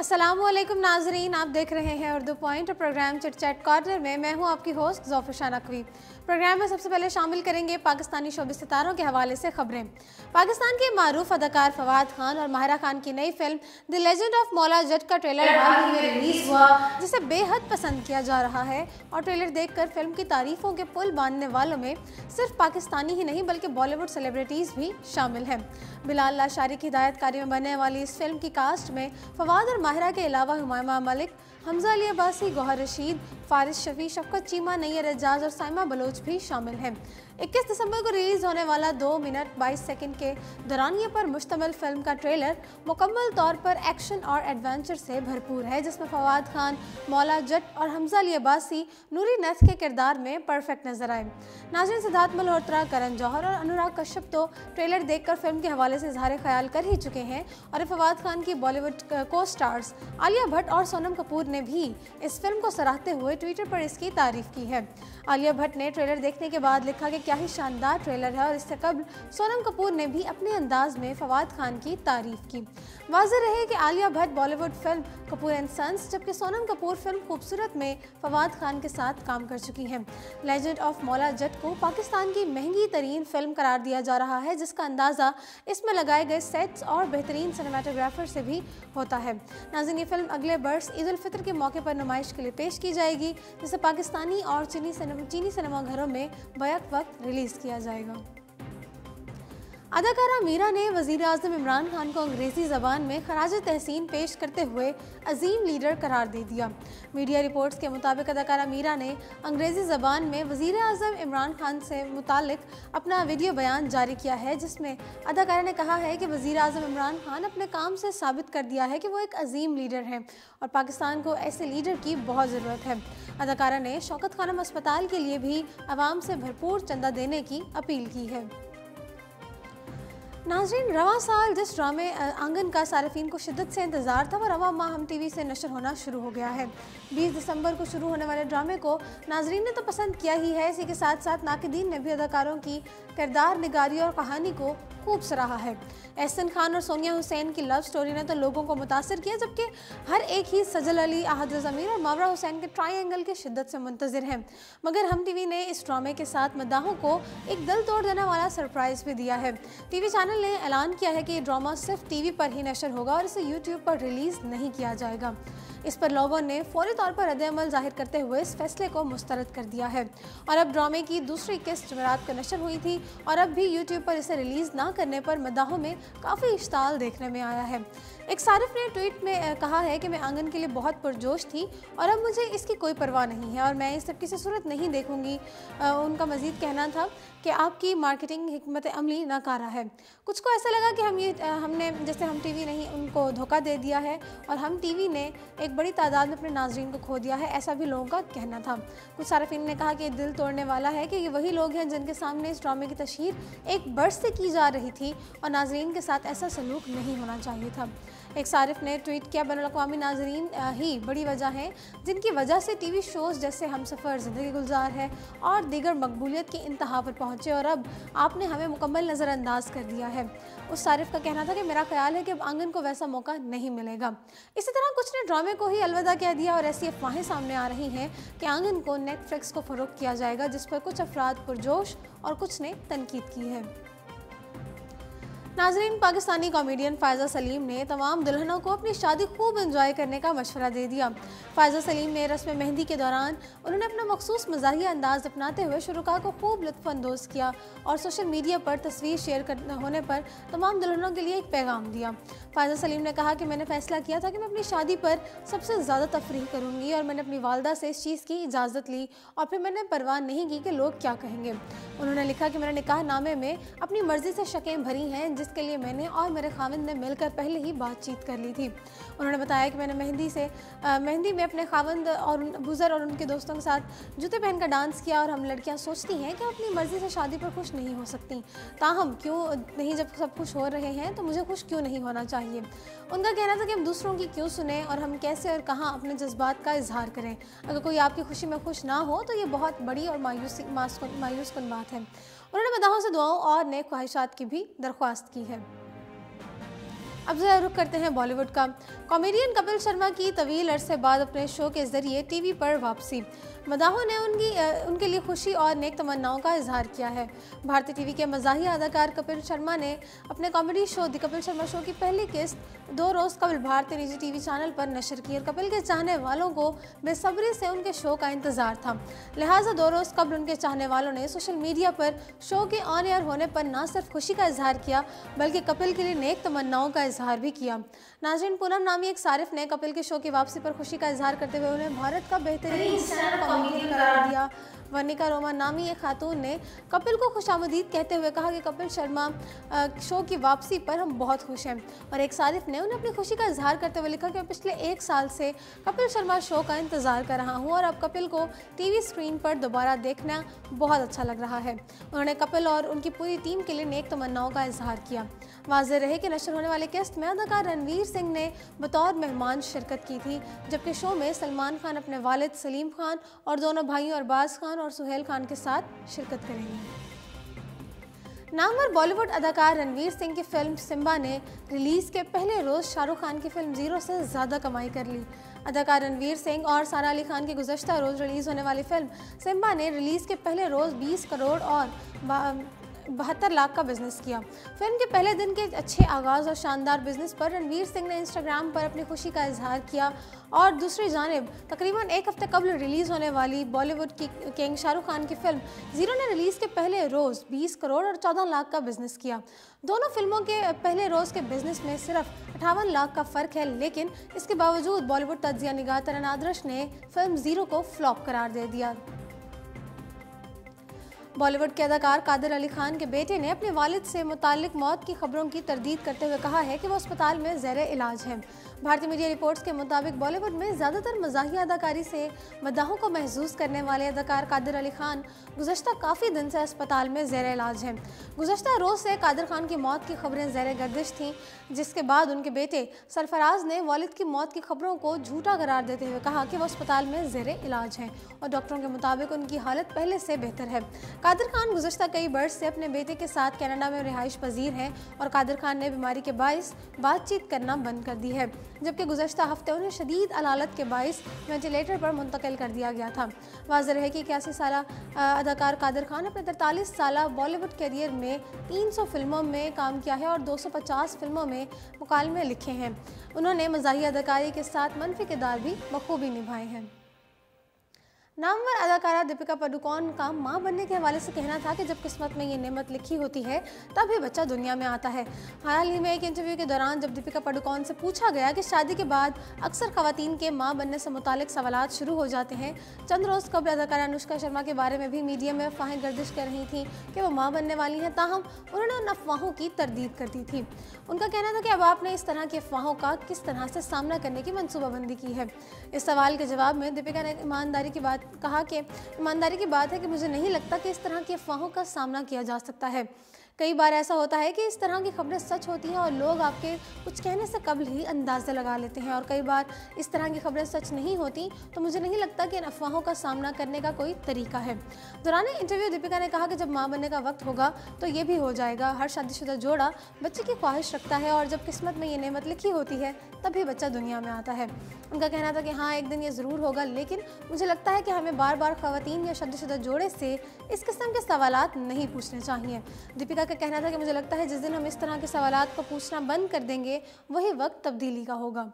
अस्सलामुअलैकुम नाजरीन, आप देख रहे हैं उर्दू पॉइंट और प्रोग्राम चिट चैट कॉर्नर में मैं हूं आपकी होस्ट ज़ोफ़िशा नकवी। प्रोग्राम में सबसे पहले शामिल करेंगे पाकिस्तानी शोबे सितारों के हवाले से खबरें। पाकिस्तान के मारूफ अदाकार फवाद खान और माहिरा खान की नई film the legend of Maula Jatt का ट्रेलर हाल ही में रिलीज़ हुआ, जिसे बेहद पसंद किया जा रहा है। और ट्रेलर देखकर फिल्म की तारीफों के पुल बांधने वालों में सिर्फ पाकिस्तानी ही नहीं बल्कि बॉलीवुड सेलिब्रिटीज़ भी शामिल हैं। बिलाल लाशारी की हिदायतकारी में बनने वाली इस फिल्म की कास्ट में फवाद और माहिरा के अलावा हुमामा मलिक, हमजा अली अब्बासी, गौहर रशीद, फारिस शफी, शफकत चीमा, नैयर एजाज और साइमा बलोच भी शामिल हैं। 21 दिसंबर को रिलीज़ होने वाला 2 मिनट 22 सेकंड के दौरानिये पर मुश्तमिल फिल्म का ट्रेलर मुकम्मल तौर पर एक्शन और एडवेंचर से भरपूर है, जिसमें फवाद खान, मौला जट और हमजा अली अब्बासी नूरी नथ के किरदार में परफेक्ट नजर आए। नाज़रीन, सिद्धार्थ मल्होत्रा, करण जौहर और अनुराग कश्यप तो ट्रेलर देखकर फिल्म के हवाले से इजहार ख्याल कर ही चुके हैं। और फवाद खान की बॉलीवुड को स्टार्स आलिया भट्ट और सोनम कपूर ने भी इस फिल्म को सराहते हुए ट्विटर पर इसकी तारीफ की है। आलिया भट्ट ने ट्रेलर देखने के बाद लिखा कि क्या ही शानदार ट्रेलर है, और इससे कबल सोनम कपूर ने भी अपने अंदाज में फवाद खान की तारीफ की। वाज़ेह रहे कि Alia Bhatt Bollywood film Kapoor and sons, जबकि सोनम कपूर फिल्म खूबसूरत में फवाद खान के साथ काम कर चुकी हैं। लेजेंड ऑफ मौला जट को पाकिस्तान की महंगी तरीन फिल्म करार दिया जा रहा है, जिसका अंदाज़ा इसमें लगाए गए सेट्स और बेहतरीन सिनेमाटोग्राफर से भी होता है। नाज़रीन, ये फिल्म अगले बरस ईद उल फितर के मौके पर नुमाइश के लिए पेश की जाएगी, जिसे पाकिस्तानी और चीनी सिनेमाघरों में बैक वक्त रिलीज़ किया जाएगा। अदाकारा मीरा ने वज़ीर आज़म इमरान खान को अंग्रेज़ी ज़बान में खराज तहसीन पेश करते हुए अजीम लीडर करार दे दिया। मीडिया रिपोर्ट्स के मुताबिक अदाकारा मीरा ने अंग्रेज़ी ज़बान में वज़ीर आज़म इमरान खान से मुतालिक अपना वीडियो बयान जारी किया है, जिसमें अदाकारा ने कहा है कि वज़ीर आज़म इमरान खान अपने काम से साबित कर दिया है कि वो एक अजीम लीडर हैं और पाकिस्तान को ऐसे लीडर की बहुत ज़रूरत है। अदाकारा ने शौकत खानम अस्पताल के लिए भी आवाम से भरपूर चंदा देने की अपील की है। नाज़रीन, रवां साल जिस ड्रामे आंगन का सार्फिन को शिद्दत से इंतज़ार था, वो रवां माह हम टीवी से नशर होना शुरू हो गया है। 20 दिसंबर को शुरू होने वाले ड्रामे को नाज़रीन ने तो पसंद किया ही है, इसी के साथ साथ नाक़िदीन ने भी अदाकारों की किरदार निगारी और कहानी को खूब सराहा है। एहसन खान और सोनिया हुसैन की लव स्टोरी ने तो लोगों को मुतासिर किया, जबकि हर एक ही सजल अली, अहद ज़मीर और मावरा हुसैन के ट्रायंगल की शिद्दत से मुंतज़िर हैं। मगर हम टीवी ने इस ड्रामे के साथ मद्दाहों को एक दिल तोड़ देने वाला सरप्राइज़ भी दिया है। टीवी चैनल ने ऐलान किया है कि ये ड्रामा सिर्फ टीवी पर ही नशर होगा और इसे यूट्यूब पर रिलीज़ नहीं किया जाएगा। इस पर लोगों ने फौरी तौर पर रद्द-ए-अमल जाहिर करते हुए इस फैसले को मुस्तरद कर दिया है। और अब ड्रामे की दूसरी किस्त जुमेरात को नशर हुई थी और अब भी यूट्यूब पर इसे रिलीज़ ना करने पर मद्दाहों में काफ़ी इश्ताल देखने में आया है। एक सारिफ ने ट्वीट में कहा है कि मैं आंगन के लिए बहुत पुरजोश थी और अब मुझे इसकी कोई परवाह नहीं है और मैं इस सब किसी सूरत नहीं देखूंगी। उनका मज़ीद कहना था कि आपकी मार्केटिंग हिकमत अमली नाकारा है। कुछ को ऐसा लगा कि हमने जैसे हम टीवी नहीं उनको धोखा दे दिया है और हम टीवी ने एक बड़ी तादाद में अपने नाजरीन को खो दिया है, ऐसा भी लोगों का कहना था। कुछ सारिफिन ने कहा कि दिल तोड़ने वाला है कि ये वही लोग हैं जिनके सामने इस ड्रामे की तशहीर एक बरस से की जा रही थी और नाजरीन के साथ ऐसा सलूक नहीं होना चाहिए था। एक सारिफ ने ट्वीट किया, बैनुल-अक़वामी नाजरीन ही बड़ी वजह है जिनकी वजह से टीवी शोज़ जैसे हमसफ़र, ज़िंदगी गुलजार है और दीगर मकबूलियत की इंतहा पर पहुँचे और अब आपने हमें मुकम्मल नज़रअंदाज कर दिया है। उस सारिफ का कहना था कि मेरा ख्याल है कि अब आंगन को वैसा मौका नहीं मिलेगा। इसी तरह कुछ ने ड्रामे को ही अलविदा कह दिया और ऐसी अफवाहें सामने आ रही हैं कि आंगन को नेटफ्लिक्स को फ़रोख्त किया जाएगा, जिस पर कुछ अफराद पुरजोश और कुछ ने तनकीद की है। नाज़रीन, पाकिस्तानी कॉमेडियन फ़ायज़ा सलीम ने तमाम दुल्हनों को अपनी शादी खूब एंजॉय करने का मशवरा दे दिया। फ़ायज़ा सलीम ने रस्म मेहंदी के दौरान उन्होंने अपना मखसूस मज़ाहिया अंदाज़ अपनाते हुए शुरुका को खूब लुत्फ़अंदोज़ किया और सोशल मीडिया पर तस्वीर शेयर होने पर तमाम दुल्हनों के लिए एक पैगाम दिया। फ़ायज़ा सलीम ने कहा कि मैंने फ़ैसला किया था कि मैं अपनी शादी पर सबसे ज़्यादा तफरीह करूँगी और मैंने अपनी वालदा से इस चीज़ की इजाज़त ली और फिर मैंने परवाह नहीं की कि लोग क्या कहेंगे। उन्होंने लिखा कि मेरे निकाह नामे में अपनी मर्ज़ी से शकें भरी हैं, जिसके लिए मैंने और मेरे खाविंद ने मिलकर पहले ही बातचीत कर ली थी। उन्होंने बताया कि मैंने मेहंदी में अपने खाविंद और अबूज़र और उनके दोस्तों के साथ जूते पहनकर डांस किया और हम लड़कियां सोचती हैं कि अपनी मर्ज़ी से शादी पर खुश नहीं हो सकती, ताहम क्यों नहीं, जब सब खुश हो रहे हैं तो मुझे खुश क्यों नहीं होना चाहिए। उनका कहना था कि हम दूसरों की क्यों सुने और हम कैसे और कहाँ अपने जज्बात का इजहार करें। अगर कोई आपकी खुशी में खुश ना हो तो ये बहुत बड़ी और मायूस कुन बात है। उन्होंने मदाहों से दुआओं और नेक ख्वाहिशात की भी दरख्वास्त की है। अब जरा रुख करते हैं बॉलीवुड का। कॉमेडियन कपिल शर्मा की तवील अरसे बाद अपने शो के जरिए टीवी पर वापसी। मदाहों ने उनके लिए खुशी और नेक तमन्नाओं का इजहार किया है। भारतीय टीवी के मज़ाहिया अदाकार कपिल शर्मा ने अपने comedy show the Kapil Sharma show की पहली किस्त 2 रोज़ कबल भारतीय निजी टीवी चैनल पर नशर की और कपिल के चाहने वालों को बेसब्री से उनके शो का इंतजार था। लिहाजा 2 रोज़ कबल उनके चाहने वालों ने सोशल मीडिया पर शो के ऑन एयर होने पर न सिर्फ खुशी का इजहार किया बल्कि कपिल के लिए नेक तमन्नाओं का इजहार भी किया। नाज़रीन, पूनम नामी एक सारिफ ने कपिल के शो की वापसी पर खुशी का इजहार करते हुए उन्हें भारत का बेहतरीन स्टैंड कॉमेडियन करार दिया। वर्णिका रोमा नामी एक खातून ने कपिल को खुशामदीद कहते हुए कहा कि कपिल शर्मा शो की वापसी पर हम बहुत खुश हैं। और एक सारिफ ने उन्हें अपनी खुशी का इजहार करते हुए लिखा कि मैं पिछले 1 साल से कपिल शर्मा शो का इंतज़ार कर रहा हूं और अब कपिल को टीवी स्क्रीन पर दोबारा देखना बहुत अच्छा लग रहा है। उन्होंने कपिल और उनकी पूरी टीम के लिए नेक तमन्नाओं का इजहार किया। वाज़ेह रहे कि नशर होने वाले किस्त में अदाकार रणवीर सिंह ने बतौर मेहमान शिरकत की थी, जबकि शो में सलमान खान अपने वालिद सलीम खान और दोनों भाइयों अरबाज खान और सुहेल खान के साथ शिरकत करेंगे। नामवर बॉलीवुड अदाकार रणवीर सिंह की फिल्म सिम्बा ने रिलीज़ के पहले रोज़ शाहरुख खान की फिल्म ज़ीरो से ज़्यादा कमाई कर ली। अदाकार रणवीर सिंह और सारा अली खान की गुज़श्ता रोज़ रिलीज़ होने वाली फिल्म सिम्बा ने रिलीज़ के पहले रोज़ 20 करोड़ और 72 लाख का बिजनेस किया। फिल्म के पहले दिन के अच्छे आगाज़ और शानदार बिजनेस पर रणवीर सिंह ने इंस्टाग्राम पर अपनी खुशी का इजहार किया और दूसरी जानिब तकरीबन 1 हफ्ते कबल रिलीज़ होने वाली बॉलीवुड की किंग शाहरुख खान की फिल्म ज़ीरो ने रिलीज़ के पहले रोज़ 20 करोड़ और 14 लाख का बिजनेस किया। दोनों फिल्मों के पहले रोज़ के बिजनेस में सिर्फ 58 लाख का फ़र्क है, लेकिन इसके बावजूद बॉलीवुड तज्ज़िया निगाह तरन आदर्श ने फिल्म ज़ीरो को फ्लॉप करार दे दिया। बॉलीवुड के अदाकार कादिर अली खान के बेटे ने अपने वालिद से मुताल्लिक मौत की खबरों की तरदीद करते हुए कहा है कि वो अस्पताल में ज़ेरे इलाज हैं। भारतीय मीडिया रिपोर्ट्स के मुताबिक बॉलीवुड में ज़्यादातर मज़ाहिया अदाकारी से मदाहों को महसूस करने वाले अदाकार कादिर अली खान गुज़श्ता काफ़ी दिन से अस्पताल में ज़ेरे इलाज हैं। गुज़श्ता रोज़ से कादिर खान की मौत की खबरें ज़ेरे गर्दिश थीं, जिसके बाद उनके बेटे सरफराज ने वालिद की मौत की खबरों को झूठा करार देते हुए कहा कि वो अस्पताल में ज़ेरे इलाज हैं और डॉक्टरों के मुताबिक उनकी हालत पहले से बेहतर है। कादिर खान गुज़श्ता कई बरस से अपने बेटे के साथ कनाडा में रिहाइश पजीर हैं और कादिर खान ने बीमारी के बाइस बातचीत करना बंद कर दी है, जबकि गुज़श्ता हफ्ते उन्हें शदीद अलालत के बाइस वेंटिलेटर पर मुंतकिल कर दिया गया था। वाज़ेह है कि 81 साला अदाकार कादिर खान अपने 43 साला बॉलीवुड कैरियर में 300 फिल्मों में काम किया है और 250 फिल्मों में मुकालमे लिखे हैं। उन्होंने मज़ाहिया अदाकारी के साथ मनफी किरदार भी बखूबी निभाए हैं। नामवर अदाकारा दीपिका पादुकोण का मां बनने के हवाले से कहना था कि जब किस्मत में ये नेमत लिखी होती है तभी बच्चा दुनिया में आता है। हाल ही में एक इंटरव्यू के दौरान जब दीपिका पादुकोण से पूछा गया कि शादी के बाद अक्सर खवातीन के मां बनने से मुतालिक सवालात शुरू हो जाते हैं। चंद रोज़ कबल अदाकारा अनुष्का शर्मा के बारे में भी मीडिया में अफवाहें गर्दिश कर रही थी कि वो माँ बनने वाली हैं, ताहम उन्होंने उन अफवाहों की तरदीद कर दी थी। उनका कहना था कि अब आपने इस तरह की अफवाहों का किस तरह से सामना करने की मनसूबाबंदी की है। इस सवाल के जवाब में दीपिका ने ईमानदारी की बात है कि मुझे नहीं लगता कि इस तरह की अफवाहों का सामना किया जा सकता है। कई बार ऐसा होता है कि इस तरह की खबरें सच होती हैं और लोग आपके कुछ कहने से कबल ही अंदाज़ा लगा लेते हैं और कई बार इस तरह की खबरें सच नहीं होती, तो मुझे नहीं लगता कि इन अफवाहों का सामना करने का कोई तरीका है। दौरान इंटरव्यू दीपिका ने कहा कि जब माँ बनने का वक्त होगा तो ये भी हो जाएगा। हर शादीशुदा जोड़ा बच्चे की ख्वाहिश रखता है और जब किस्मत में ये नेमत लिखी होती है तभी बच्चा दुनिया में आता है। उनका कहना था कि हाँ, एक दिन ये ज़रूर होगा, लेकिन मुझे लगता है कि हमें बार बार ख़वातीन या शादीशुदा जोड़े से इस किस्म के सवालात नहीं पूछने चाहिए। दीपिका का कहना था कि मुझे लगता है जिस दिन हम इस तरह के सवालात को पूछना बंद कर देंगे वही वक्त तब्दीली का होगा।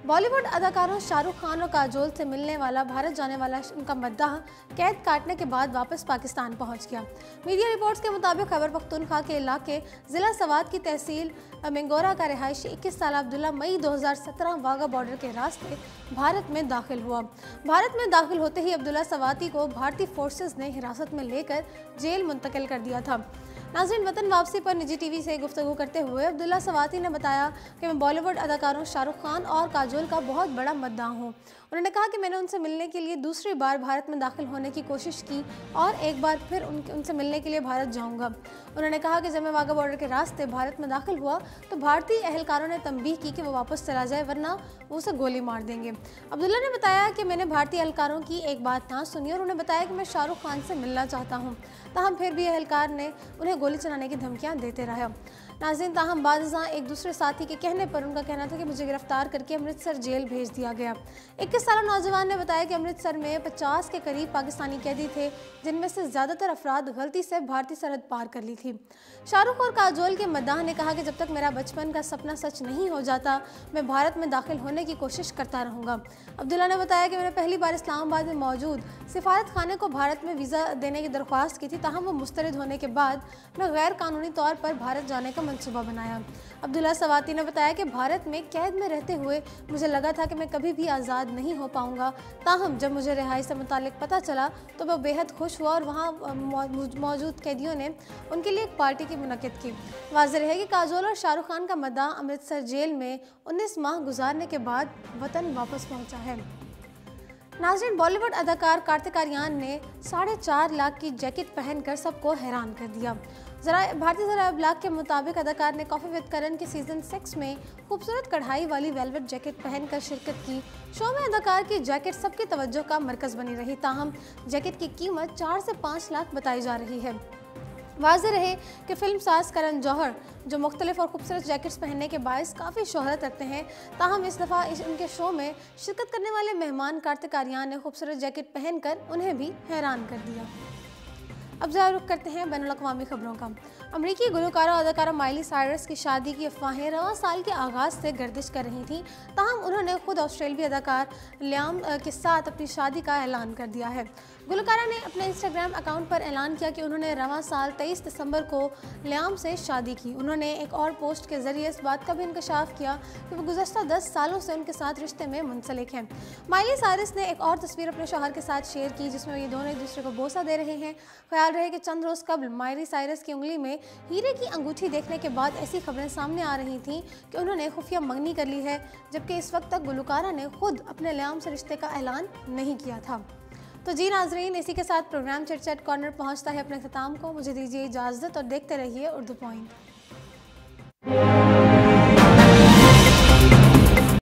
बॉलीवुड अदाकारों शाहरुख खान और काजोल से मिलने वाला भारत जाने वाला उनका मद्दाह कैद काटने के बाद वापस पाकिस्तान पहुंच गया। मीडिया रिपोर्ट्स के मुताबिक खैबर पख्तूनख्वा के इलाके ज़िला सवात की तहसील मेंगोरा का रिहायशी 21 साल अब्दुल्ला मई 2017 वाघा बॉर्डर के रास्ते भारत में दाखिल हुआ। भारत में दाखिल होते ही अब्दुल्ला सवाती को भारतीय फोर्सेस ने हिरासत में लेकर जेल मुंतकिल कर दिया था। नाज़रीन, वतन वापसी पर निजी टीवी से गुफ्तगू करते हुए अब्दुल्ला सवाती ने बताया कि मैं बॉलीवुड अदाकारों शाहरुख खान और काजोल का बहुत बड़ा मद्दाह हूँ। उन्होंने कहा कि मैंने उनसे मिलने के लिए दूसरी बार भारत में दाखिल होने की कोशिश की और एक बार फिर उनसे मिलने के लिए भारत जाऊंगा। उन्होंने कहा कि जब मैं वाघा बॉर्डर के रास्ते भारत में दाखिल हुआ तो भारतीय अहलकारों ने तंबीह की कि वो वापस चला जाए वरना वो उसे गोली मार देंगे। अब्दुल्ला ने बताया कि मैंने भारतीय अहलकारों की एक बात ना सुनी और उन्हें बताया कि मैं शाहरुख खान से मिलना चाहता हूँ, ताहम फिर भी अहलकार ने उन्हें गोली चलाने की धमकियाँ देते रहा। नाज़रीन, ताहम बाज़ एक दूसरे साथी के कहने पर उनका कहना था कि मुझे गिरफ्तार करके अमृतसर जेल भेज दिया गया। 21 साल नौजवान ने बताया कि अमृतसर में 50 के करीब पाकिस्तानी कैदी थे, जिनमें से ज़्यादातर अफराद गलती से भारतीय सरहद पार कर ली थी। शाहरुख और काजोल के मद्दाह ने कहा कि जब तक मेरा बचपन का सपना सच नहीं हो जाता, मैं भारत में दाखिल होने की कोशिश करता रहूँगा। अब्दुल्ला ने बताया कि मैंने पहली बार इस्लामाबाद में मौजूद सिफारत खाने को भारत में वीज़ा देने की दरख्वास्त की थी, ताहम वो मुस्तरद होने के बाद मैं गैर कानूनी तौर पर भारत जाने का मंसूबा बनाया। अब्दुल्ला सवाती ने बताया कि भारत में कैद में रहते हुए मुझे लगा था कि मैं कभी भी आज़ाद नहीं हो पाऊंगा, ताहम जब मुझे रिहाई से मुतालिक पता चला तो मैं बेहद खुश हुआ और वहाँ मौजूद कैदियों ने उनके लिए एक पार्टी की मुनक़िद की। वाज़ेह है कि काजोल और शाहरुख खान का मद्दाह अमृतसर जेल में 19 माह गुजारने के बाद वतन वापस पहुँचा है। नाज़रीन, बॉलीवुड अदाकार कार्तिक आर्यन ने 4.5 लाख की जैकेट पहनकर सबको हैरान कर दिया। भारतीय ज़राए इब्लाग के मुताबिक अदाकार ने कॉफ़ी विद करण के सीज़न 6 में खूबसूरत कढ़ाई वाली वेलवेट जैकेट पहनकर शिरकत की। शो में अदाकार की जैकेट सबकी तवज्जो का मरकज़ बनी रही, ताहम जैकेट की कीमत 4 से 5 लाख बताई जा रही है। वाज़ेह रहे कि फिल्म साज करण जौहर, जो मुख्तलिफ और खूबसूरत जैकेट्स पहनने के बायस काफ़ी शोहरत रखते हैं, ताहम इस दफ़ा उनके शो में शिरकत करने वाले मेहमान कार्तिक आर्यन ने खूबसूरत जैकेट पहनकर उन्हें भी हैरान कर दिया। अब ज़रा रुख करते हैं बैनुल अक़वामी खबरों का। अमरीकी गुलकारा और अदाकारा माइली साइरस की शादी की अफवाहें रवां साल के आगाज़ से गर्दिश कर रही थीं, ताहम उन्होंने खुद ऑस्ट्रेलियाई अदाकार लियाम के साथ अपनी शादी का ऐलान कर दिया है। गुलकारा ने अपने इंस्टाग्राम अकाउंट पर ऐलान किया कि उन्होंने रवां साल 23 दिसंबर को लियाम से शादी की। उन्होंने एक और पोस्ट के ज़रिए इस बात का भी इंकशाफ किया कि वो गुज़श्ता 10 सालों से उनके साथ रिश्ते में मुंसलिक हैं। माइली साइरस ने एक और तस्वीर अपने शौहर के साथ शेयर की, जिसमें ये दोनों एक दूसरे को बोसा दे रहे हैं। ख्याल रहे कि चंद रोज़ कबल माइली साइरस की उंगली में हीरे की अंगूठी देखने के बाद ऐसी खबरें सामने आ रही थीं कि उन्होंने खुफिया मंगनी कर ली है, जबकि इस वक्त तक गुलकारा ने खुद अपने लियाम से रिश्ते का ऐलान नहीं किया था। तो जी नाजरीन, इसी के साथ प्रोग्राम चिट चैट कॉर्नर पहुंचता है अपने ख़त्म को। मुझे दीजिए इजाज़त और देखते रहिए उर्दू पॉइंट।